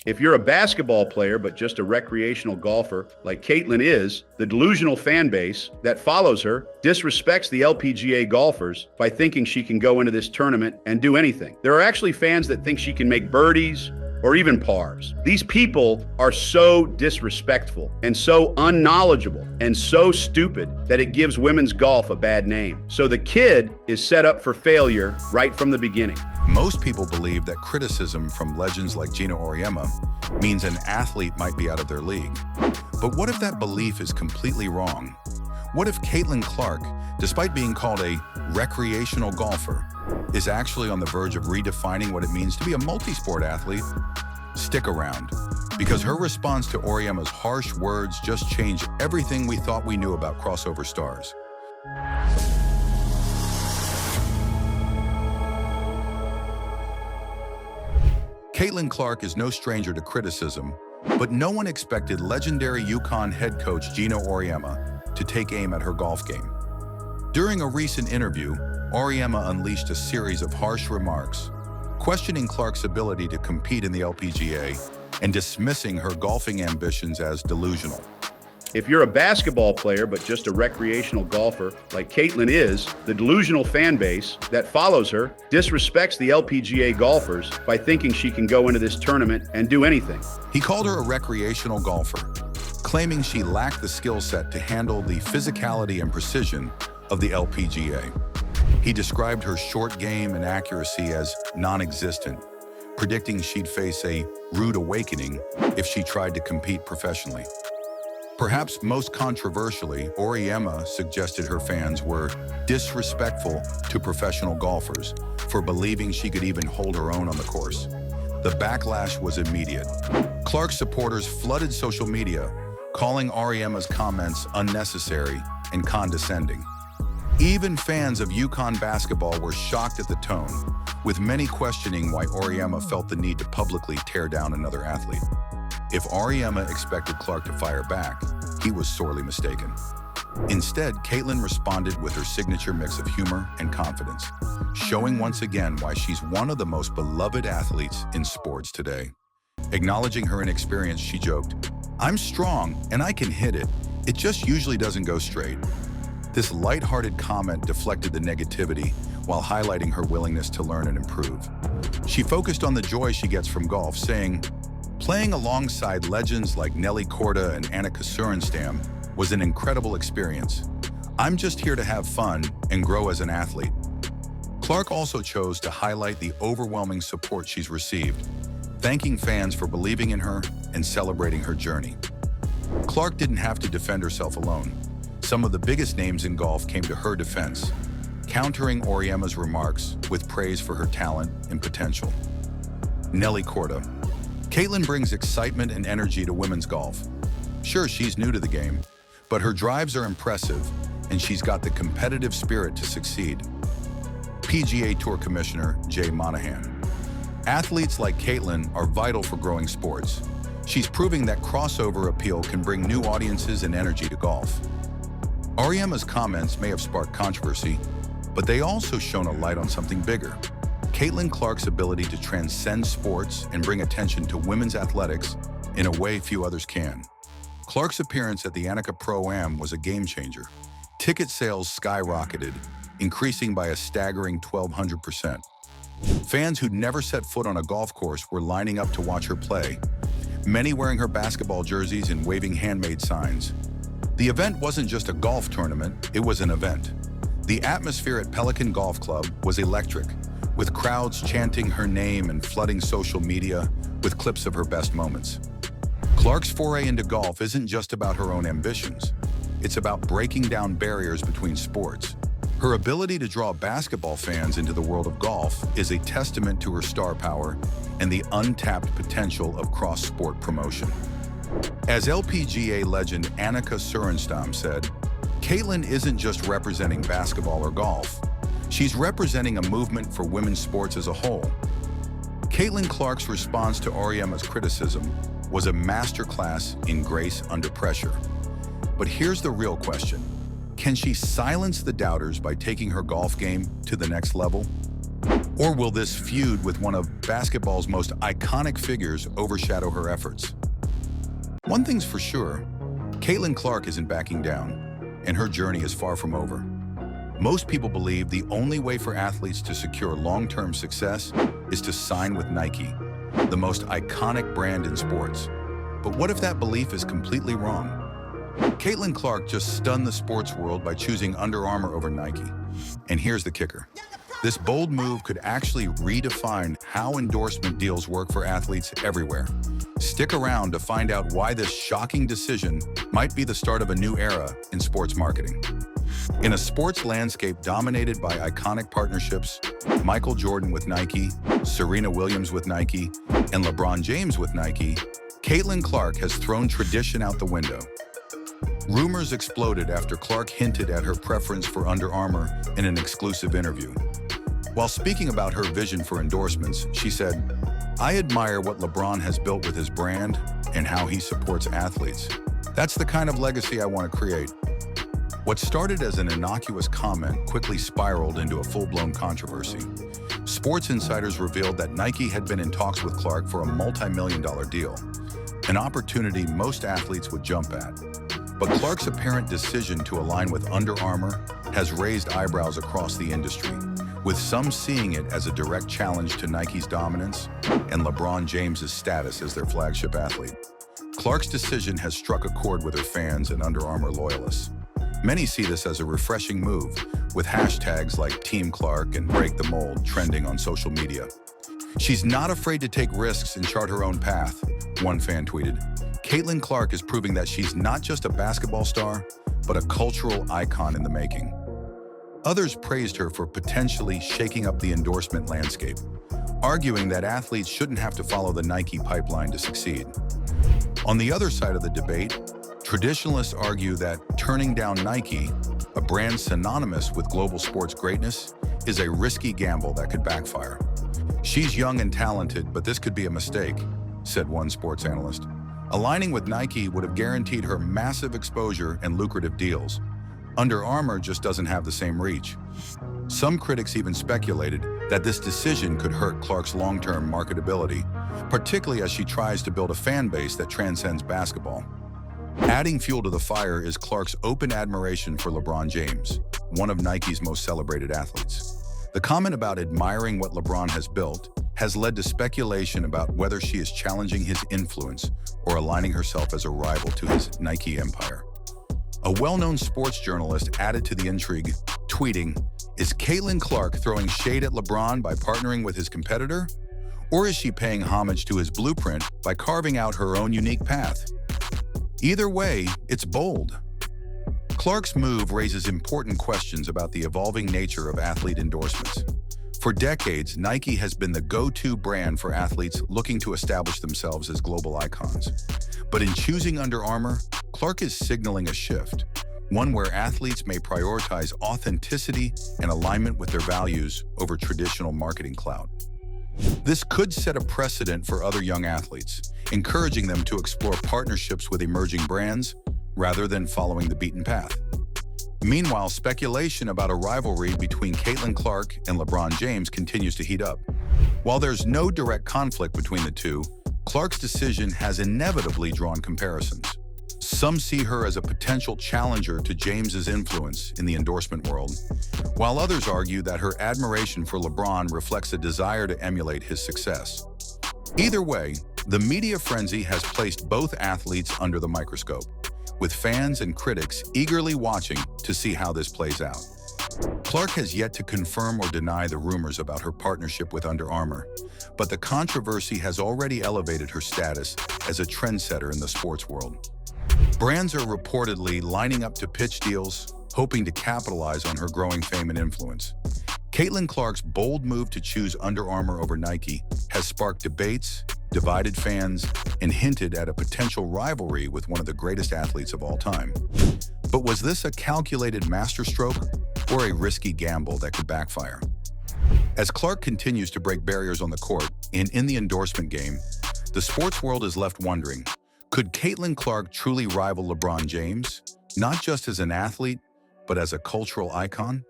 If you're a basketball player but just a recreational golfer like Caitlin is, the delusional fan base that follows her disrespects the LPGA golfers by thinking she can go into this tournament and do anything. There are actually fans that think she can make birdies or even pars. These people are so disrespectful and so unknowledgeable and so stupid that it gives women's golf a bad name. So the kid is set up for failure right from the beginning. Most people believe that criticism from legends like Geno Auriemma means an athlete might be out of their league. But what if that belief is completely wrong? What if Caitlin Clark, despite being called a recreational golfer, is actually on the verge of redefining what it means to be a multi-sport athlete? Stick around, because her response to Auriemma's harsh words just changed everything we thought we knew about crossover stars. Caitlin Clark is no stranger to criticism, but no one expected legendary UConn head coach Geno Auriemma to take aim at her golf game. During a recent interview, Auriemma unleashed a series of harsh remarks, questioning Clark's ability to compete in the LPGA and dismissing her golfing ambitions as delusional. If you're a basketball player but just a recreational golfer like Caitlin is, the delusional fan base that follows her disrespects the LPGA golfers by thinking she can go into this tournament and do anything. He called her a recreational golfer, claiming she lacked the skill set to handle the physicality and precision of the LPGA. He described her short game and accuracy as non-existent, predicting she'd face a rude awakening if she tried to compete professionally. Perhaps most controversially, Auriemma suggested her fans were disrespectful to professional golfers for believing she could even hold her own on the course. The backlash was immediate. Clark's supporters flooded social media, calling Auriemma's comments unnecessary and condescending. Even fans of UConn basketball were shocked at the tone, with many questioning why Auriemma felt the need to publicly tear down another athlete. If Auriemma expected Clark to fire back, he was sorely mistaken. Instead, Caitlin responded with her signature mix of humor and confidence, showing once again why she's one of the most beloved athletes in sports today. Acknowledging her inexperience, she joked, "I'm strong and I can hit it. It just usually doesn't go straight." This lighthearted comment deflected the negativity while highlighting her willingness to learn and improve. She focused on the joy she gets from golf, saying, "Playing alongside legends like Nelly Korda and Annika Sorenstam was an incredible experience. I'm just here to have fun and grow as an athlete." Clark also chose to highlight the overwhelming support she's received, thanking fans for believing in her and celebrating her journey. Clark didn't have to defend herself alone. Some of the biggest names in golf came to her defense, countering Auriemma's remarks with praise for her talent and potential. Nelly Korda. Caitlin brings excitement and energy to women's golf. Sure, she's new to the game, but her drives are impressive, and she's got the competitive spirit to succeed. PGA Tour Commissioner Jay Monahan. Athletes like Caitlin are vital for growing sports. She's proving that crossover appeal can bring new audiences and energy to golf. Auriemma's comments may have sparked controversy, but they also shone a light on something bigger. Caitlin Clark's ability to transcend sports and bring attention to women's athletics in a way few others can. Clark's appearance at the Annika Pro-Am was a game changer. Ticket sales skyrocketed, increasing by a staggering 1,200%. Fans who'd never set foot on a golf course were lining up to watch her play, many wearing her basketball jerseys and waving handmade signs. The event wasn't just a golf tournament, it was an event. The atmosphere at Pelican Golf Club was electric, with crowds chanting her name and flooding social media with clips of her best moments. Clark's foray into golf isn't just about her own ambitions. It's about breaking down barriers between sports. Her ability to draw basketball fans into the world of golf is a testament to her star power and the untapped potential of cross-sport promotion. As LPGA legend Annika Sorenstam said, Caitlin isn't just representing basketball or golf. She's representing a movement for women's sports as a whole. Caitlin Clark's response to Auriemma's criticism was a masterclass in grace under pressure. But here's the real question. Can she silence the doubters by taking her golf game to the next level? Or will this feud with one of basketball's most iconic figures overshadow her efforts? One thing's for sure, Caitlin Clark isn't backing down, and her journey is far from over. Most people believe the only way for athletes to secure long-term success is to sign with Nike, the most iconic brand in sports. But what if that belief is completely wrong? Caitlin Clark just stunned the sports world by choosing Under Armour over Nike. And here's the kicker. This bold move could actually redefine how endorsement deals work for athletes everywhere. Stick around to find out why this shocking decision might be the start of a new era in sports marketing. In a sports landscape dominated by iconic partnerships, Michael Jordan with Nike, Serena Williams with Nike, and LeBron James with Nike, Caitlin Clark has thrown tradition out the window. Rumors exploded after Clark hinted at her preference for Under Armour in an exclusive interview. While speaking about her vision for endorsements, she said, "I admire what LeBron has built with his brand and how he supports athletes. That's the kind of legacy I want to create." What started as an innocuous comment quickly spiraled into a full-blown controversy. Sports insiders revealed that Nike had been in talks with Clark for a multi-million-dollar deal, an opportunity most athletes would jump at. But Clark's apparent decision to align with Under Armour has raised eyebrows across the industry, with some seeing it as a direct challenge to Nike's dominance and LeBron James's status as their flagship athlete. Clark's decision has struck a chord with her fans and Under Armour loyalists. Many see this as a refreshing move, with hashtags like Team Clark and Break the Mold trending on social media. "She's not afraid to take risks and chart her own path," one fan tweeted. Caitlin Clark is proving that she's not just a basketball star, but a cultural icon in the making. Others praised her for potentially shaking up the endorsement landscape, arguing that athletes shouldn't have to follow the Nike pipeline to succeed. On the other side of the debate, traditionalists argue that turning down Nike, a brand synonymous with global sports greatness, is a risky gamble that could backfire. "She's young and talented, but this could be a mistake," said one sports analyst. Aligning with Nike would have guaranteed her massive exposure and lucrative deals. Under Armour just doesn't have the same reach. Some critics even speculated that this decision could hurt Clark's long-term marketability, particularly as she tries to build a fan base that transcends basketball. Adding fuel to the fire is Clark's open admiration for LeBron James, one of Nike's most celebrated athletes. The comment about admiring what LeBron has built has led to speculation about whether she is challenging his influence or aligning herself as a rival to his Nike empire. A well-known sports journalist added to the intrigue, tweeting, "Is Caitlin Clark throwing shade at LeBron by partnering with his competitor? Or is she paying homage to his blueprint by carving out her own unique path?" Either way, it's bold. Clark's move raises important questions about the evolving nature of athlete endorsements. For decades, Nike has been the go-to brand for athletes looking to establish themselves as global icons. But in choosing Under Armour, Clark is signaling a shift, one where athletes may prioritize authenticity and alignment with their values over traditional marketing clout. This could set a precedent for other young athletes, encouraging them to explore partnerships with emerging brands rather than following the beaten path. Meanwhile, speculation about a rivalry between Caitlin Clark and LeBron James continues to heat up. While there's no direct conflict between the two, Clark's decision has inevitably drawn comparisons. Some see her as a potential challenger to James's influence in the endorsement world, while others argue that her admiration for LeBron reflects a desire to emulate his success. Either way, the media frenzy has placed both athletes under the microscope, with fans and critics eagerly watching to see how this plays out. Clark has yet to confirm or deny the rumors about her partnership with Under Armour, but the controversy has already elevated her status as a trendsetter in the sports world. Brands are reportedly lining up to pitch deals, hoping to capitalize on her growing fame and influence. Caitlin Clark's bold move to choose Under Armour over Nike has sparked debates, divided fans, and hinted at a potential rivalry with one of the greatest athletes of all time. But was this a calculated masterstroke or a risky gamble that could backfire? As Clark continues to break barriers on the court and in the endorsement game, the sports world is left wondering, could Caitlin Clark truly rival LeBron James, not just as an athlete, but as a cultural icon?